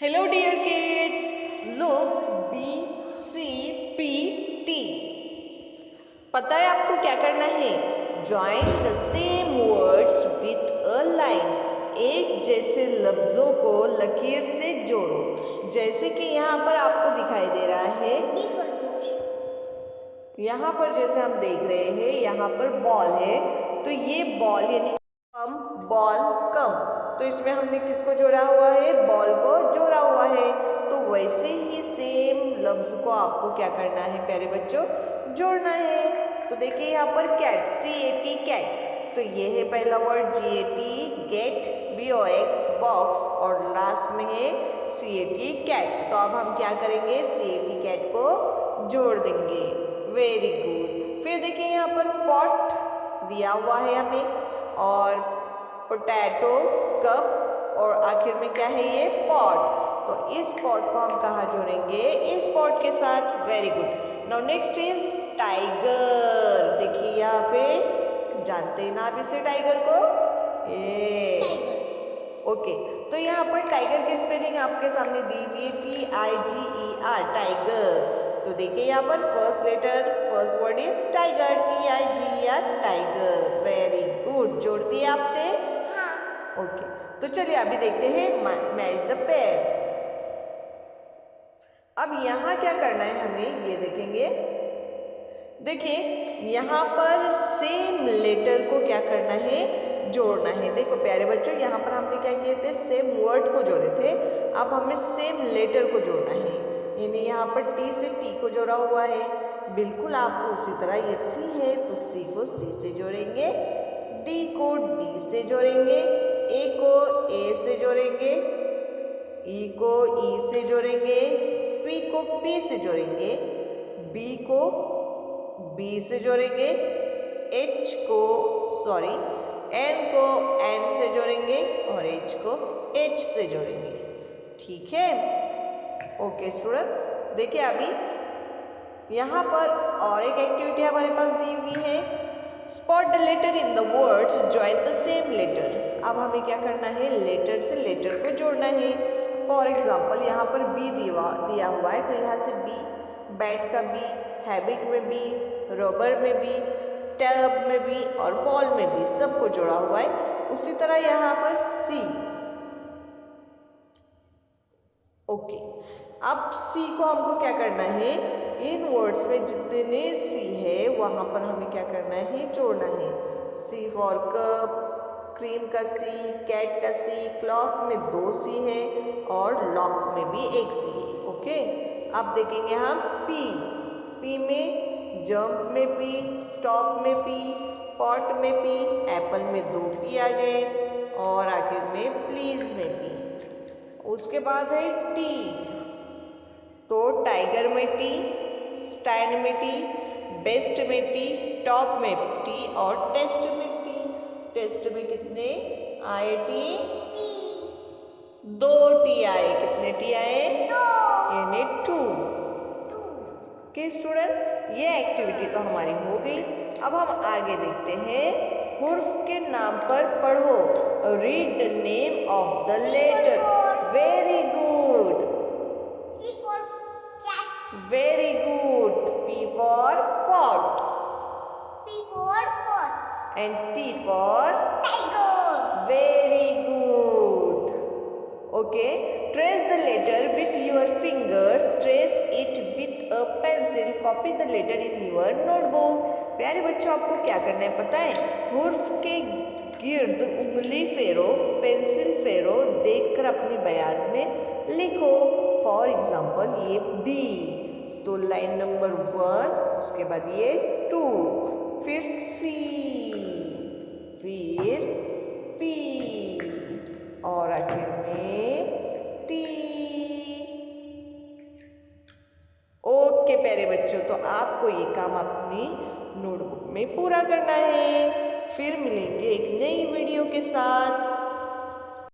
Hello dear kids, look B C P T. पता है आपको क्या करना है? Join the same words with a line. एक जैसे लफ्जों को लकीर से जोड़ो। जैसे कि यहाँ पर आपको दिखाई दे रहा है, यहाँ पर जैसे हम देख रहे हैं, यहाँ पर बॉल है, तो ये बॉल यानी कम, बॉल कम, तो इसमें हमने किसको जोड़ा हुआ है? बॉल को जोड़ा हुआ है। तो वैसे ही सेम लफ्ज को आपको क्या करना है प्यारे बच्चों? जोड़ना है। तो देखिए यहाँ पर कैट, CAT कैट, तो ये है पहला word GAT get, BOX box, और लास्ट में है CAT कैट। तो अब हम क्या करेंगे? CAT कैट को जोड़ देंगे। Very good. फिर देखिए यहाँ पर पॉट दिया हुआ है हमें, और पोटैटो, कप, और आखिर में क्या है? ये पॉट। तो इस पॉट को हम कहाँ जोड़ेंगे? इस पॉट के साथ। Very good. Now next is tiger. देखिए यहाँ पे, जानते हैं ना आप इसे टाइगर को? Yes, okay. तो यहाँ पर टाइगर की स्पेलिंग आपके सामने दी हुई है, TIGER, टाइगर। तो देखिए यहाँ पर first letter, first word is tiger, TIGER, tiger. Very good, जोड़ दिए आपने? हाँ। ओके, तो चलिए अभी देखते हैं मैच द पेयर्स। अब यहाँ क्या करना है हमें, ये देखेंगे। देखिए यहाँ पर सेम लेटर को क्या करना है? जोड़ना है। देखो प्यारे बच्चों, यहाँ पर हमने क्या किए थे? सेम वर्ड को जोड़े थे। अब हमें सेम लेटर को जोड़ना है, यानी यहाँ पर T से T को जोड़ा हुआ है। बिल्कुल आपको उसी तरह, ये C है तो C को C से जोड़ेंगे, D को D से जोड़ेंगे, A को A से जोड़ेंगे, E को E से जोड़ेंगे, P को P से जोड़ेंगे, B को B से जोड़ेंगे, N को N से जोड़ेंगे, और H को H से जोड़ेंगे। ठीक है? ओके स्टूडेंट, देखिए अभी यहाँ पर और एक एक्टिविटी हमारे पास दी हुई है। Spot the letter in the words, join the same letter. अब हमें क्या करना है? लेटर से लेटर को जोड़ना है। फॉर एग्जाम्पल यहाँ पर B दिया हुआ है, तो यहाँ से B, बैट का B, हैबिट में B, रबर में B, टब में B, और बॉल में B, सबको जोड़ा हुआ है। उसी तरह यहाँ पर C। ओके, अब C को हमको क्या करना है? इन वर्ड्स में जितने C है वहाँ पर हमें क्या करना है? जोड़ना है। C फॉर कप, क्रीम का C, कैट का C, क्लॉक में 2 C है, और लॉक में भी 1 C है। ओके, अब देखेंगे हम P में जंप में P, स्टॉप में P, पॉट में P, एप्पल में 2 P आ गए, और आखिर में प्लीज में P। उसके बाद है T, तो टाइगर में T, स्टैंड में T, बेस्ट में T, टॉप में T, और टेस्ट में T। टेस्ट में कितने आए? दो T आए। कितने T आए? 2, यानी 2। ओके स्टूडेंट, ये एक्टिविटी तो हमारी हो गई। अब हम आगे देखते हैं। हुर्फ के नाम पर पढ़ो। Read the name of the letter. Very good. C for cat. Very good. P for pot. P for pot. And T for Tiger. very good. Okay, trace the letter with your fingers. Trace it with a pencil. Copy the letter in your notebook. प्यारे बच्चों, आपको क्या करना है पता है? हुर्फ के गिर्द उंगली फेरो, पेंसिल फेरो, देखकर अपनी बयाज में लिखो। फॉर एग्जाम्पल ये D, तो लाइन नंबर 1, उसके बाद ये 2, फिर C, फिर P, और आखिर में T। ओके प्यारे बच्चों, तो आपको ये काम अपनी नोटबुक में पूरा करना है। फिर मिलेंगे एक नई वीडियो के साथ।